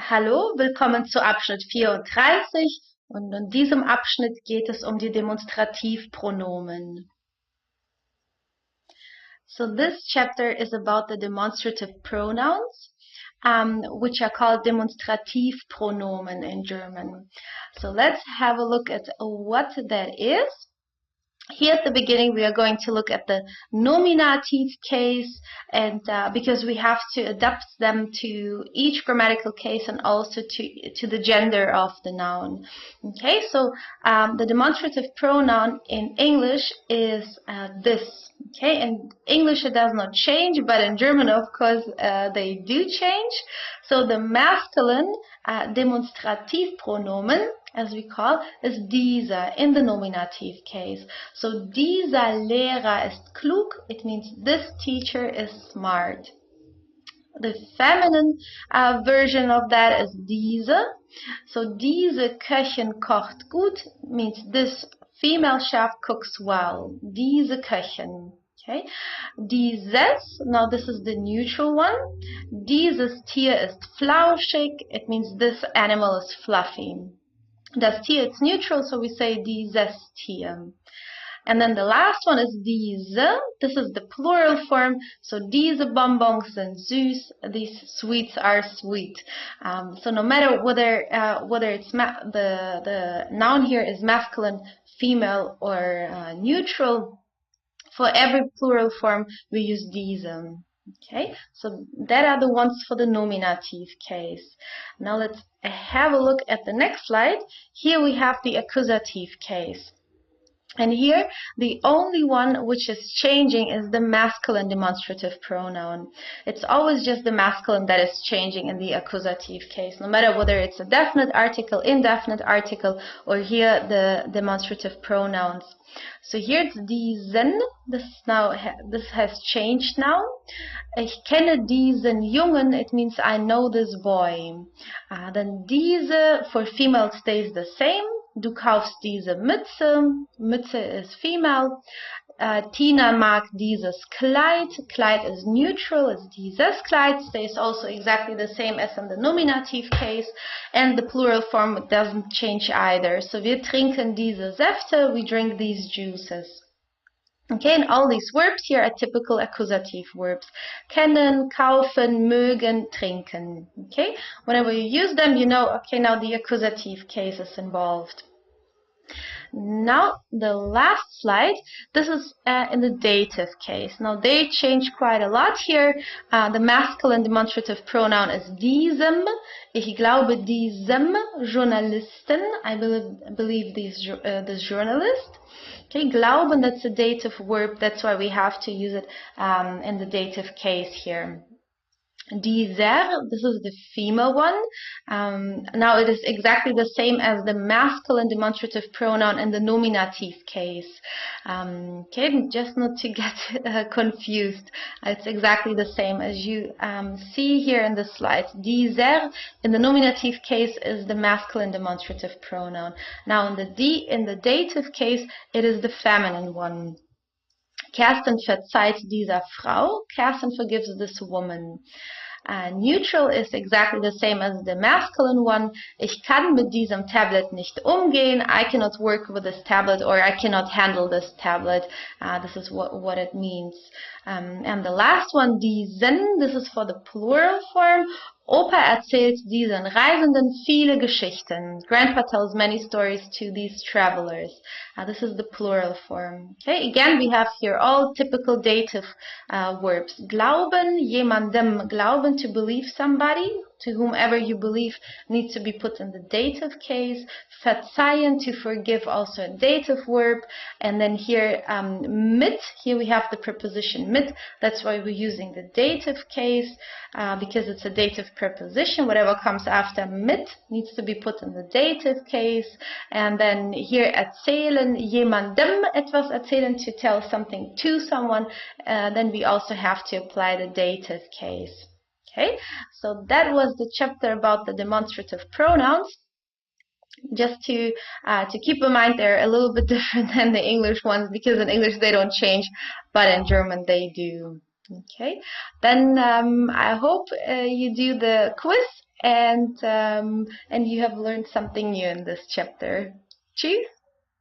Hallo, willkommen zu Abschnitt 34 und in diesem Abschnitt geht es um die Demonstrativpronomen. So this chapter is about the demonstrative pronouns, which are called Demonstrativpronomen in German. So let's have a look at what that is. Here at the beginning, we are going to look at the nominative case, and because we have to adapt them to each grammatical case and also to the gender of the noun. Okay, so the demonstrative pronoun in English is this. Okay, in English it does not change, but in German, of course, they do change. So the masculine Demonstrativpronomen, as we call, is dieser in the nominative case. So dieser Lehrer ist klug, it means this teacher is smart. The feminine version of that is diese. So diese Köchin kocht gut means this female chef cooks well. Diese Köchin. Okay. Dieses, now this is the neutral one. Dieses Tier ist flauschig, it means this animal is fluffy. Das Tier is neutral, so we say dieses Tier. And then the last one is diese. This is the plural form. So diese Bonbons sind süß. These sweets are sweet. So no matter whether it's the noun here is masculine, female, or neutral, for every plural form we use diese. Okay, so that are the ones for the nominative case. Now let's have a look at the next slide. Here we have the accusative case. And here, the only one which is changing is the masculine demonstrative pronoun. It's always just the masculine that is changing in the accusative case, no matter whether it's a definite article, indefinite article, or here the demonstrative pronouns. So here it's diesen. This has changed now. Ich kenne diesen Jungen. It means I know this boy. Then diese for female stays the same. Du kaufst diese Mütze. Mütze is female. Tina mag dieses Kleid. Kleid is neutral. It's dieses Kleid. Stays also exactly the same as in the nominative case. And the plural form doesn't change either. So wir trinken diese Säfte. We drink these juices. Okay, and all these verbs here are typical accusative verbs. Kennen, kaufen, mögen, trinken. Okay, whenever you use them, you know, okay, now the accusative case is involved. Now, the last slide, this is in the dative case. Now, they change quite a lot here. The masculine demonstrative pronoun is diesem. Ich glaube diesem Journalisten. I believe this journalist. Okay, glauben, that's a dative verb. That's why we have to use it in the dative case here. Dieser, this is the female one. Now it is exactly the same as the masculine demonstrative pronoun in the nominative case. Okay, just not to get confused. It's exactly the same as you see here in the slides. Dieser in the nominative case is the masculine demonstrative pronoun. Now in the dative case, it is the feminine one. Kerstin verzeiht dieser Frau. Kerstin forgives this woman. Neutral is exactly the same as the masculine one. Ich kann mit diesem Tablet nicht umgehen. I cannot work with this tablet, or I cannot handle this tablet. This is what it means. And the last one, diesen, this is for the plural form. Opa erzählt diesen Reisenden viele Geschichten. Grandpa tells many stories to these travelers. This is the plural form. Okay, again, we have here all typical dative verbs. Glauben, jemandem glauben, to believe somebody, to whomever you believe, needs to be put in the dative case. Verzeihen, to forgive, also a dative verb. And then here, mit, here we have the preposition mit. That's why we're using the dative case, because it's a dative preposition. Whatever comes after mit needs to be put in the dative case. And then here erzählen, jemandem etwas erzählen, to tell something to someone. Then we also have to apply the dative case. Okay, so that was the chapter about the demonstrative pronouns. Just to keep in mind, they're a little bit different than the English ones, because in English they don't change, but in German they do. Okay, then I hope you do the quiz and you have learned something new in this chapter. Tschüss!